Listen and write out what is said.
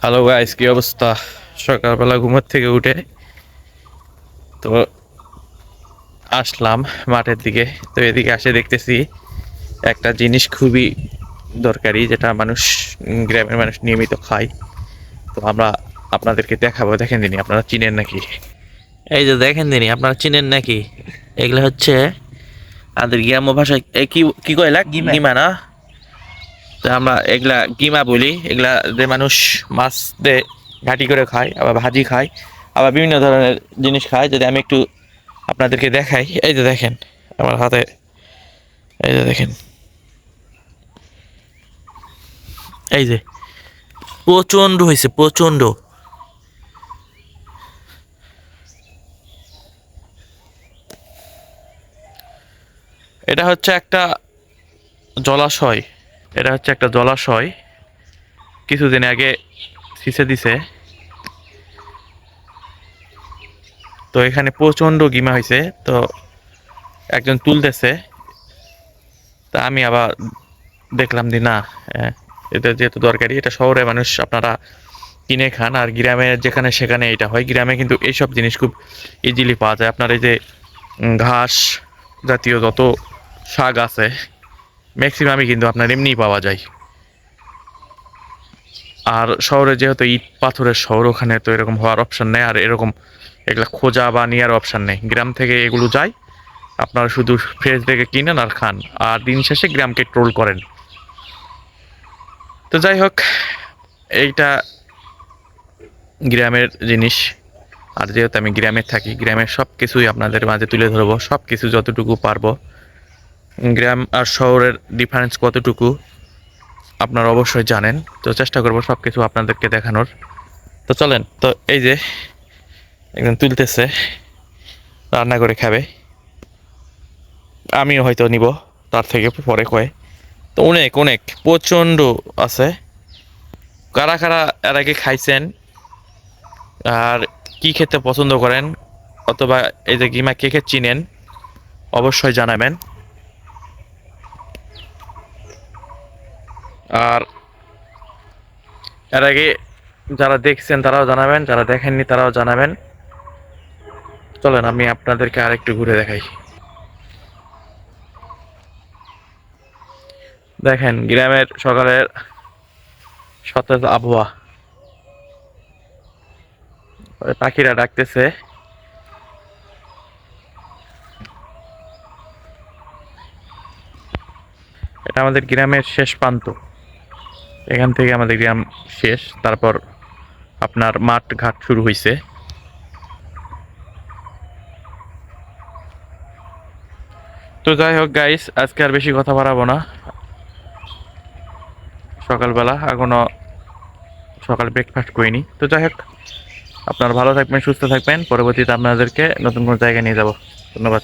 Hello guys, কি অবস্থা? সকালবেলা ঘুমের থেকে উঠে তো আসলাম মাঠের দিকে। তো এদিকে আসে দেখতেছি একটা জিনিস খুবই দরকারি, যেটা মানুষ গ্রামের মানুষ নিয়মিত খায়। তো আমরা আপনাদেরকে দেখাবো, দেখেন দিনই আপনারা চিনেন নাকি। এই যে দেখেন দিনই আপনারা চিনেন নাকি, এগুলো হচ্ছে আমাদের গ্রাম্য ভাষায় কি কি কয়লা গিমা। গিমা না? তো আমরা এগুলা গিমা বলি। এগুলা যে মানুষ মাছ দিয়ে ঘাটি করে খায়, আবার ভাজি খায়, আবার বিভিন্ন ধরনের জিনিস খায়। যদি আমি একটু আপনাদেরকে দেখাই, এই যে দেখেন আমার হাতে, এই যে দেখেন, এই যে প্রচন্ড হয়েছে, প্রচন্ড। এটা হচ্ছে একটা জলাশয়, এটা হচ্ছে একটা জলাশয়। কিছুদিন আগে ছিঁচে দিছে। তো এখানে প্রচন্ড গিমা হয়েছে। তো একজন তুলতেছে, তা আমি আবার দেখলাম যে না, এটা যেহেতু দরকারি, এটা শহরে মানুষ আপনারা কিনে খান, আর গ্রামে যেখানে সেখানে এটা হয়। গ্রামে কিন্তু এইসব জিনিস খুব ইজিলি পাওয়া যায়। আপনার এই যে ঘাস জাতীয় যত শাক আছে, ম্যাক্সিমামই কিন্তু আপনার এমনিই পাওয়া যায়। আর শহরে যেহেতু ইট পাথরের শহর, ওখানে তো এরকম হওয়ার অপশন নেই, আর এরকম এগুলা খোঁজা বা নেওয়ার অপশন নেই। গ্রাম থেকে এগুলো যায়, আপনারা শুধু ফ্রেশ দেখে কিনেন আর খান, আর দিন শেষে গ্রামকে ট্রোল করেন। তো যাই হোক, এইটা গ্রামের জিনিস। আর যেহেতু আমি গ্রামে থাকি, গ্রামের সব কিছুই আপনাদের মাঝে তুলে ধরবো, সব কিছু যতটুকু পারবো। গ্রাম আর শহরের ডিফারেন্স কতটুকু আপনারা অবশ্যই জানেন। তো চেষ্টা করবো সব কিছু আপনাদেরকে দেখানোর। তো চলেন, তো এই যে একদম তুলতেছে, রান্না করে খাবে, আমিও হয়তো নিব তার থেকে পরে কয়ে। তো অনেক অনেক প্রচণ্ড আছে। কারা কারা এর আগে খাইছেন আর কি খেতে পছন্দ করেন, অথবা এই যে গিমা কে কে চিনেন, অবশ্যই জানাবেন। আর এর আগে যারা দেখছেন তারাও জানাবেন, যারা দেখেননি তারাও জানাবেন। চলেন আমি আপনাদেরকে আরেকটু ঘুরে দেখাই। দেখেন গ্রামের সকালের সতেজ আবহাওয়া, পাখিরা ডাকতেছে। এটা আমাদের গ্রামের শেষ প্রান্ত, এখান থেকে আমাদের গ্রাম শেষ। তারপর আপনার মাঠ ঘাট শুরু হয়েছে। তো যাই হোক গাইস, আজকে আর বেশি কথা বাড়াবো না। সকালবেলা এখনো সকাল ব্রেকফাস্ট করিনি। তো যাই হোক, আপনারা ভালো থাকবেন, সুস্থ থাকবেন। পরবর্তীতে আপনাদেরকে নতুন কোনো জায়গায় নিয়ে যাব। ধন্যবাদ।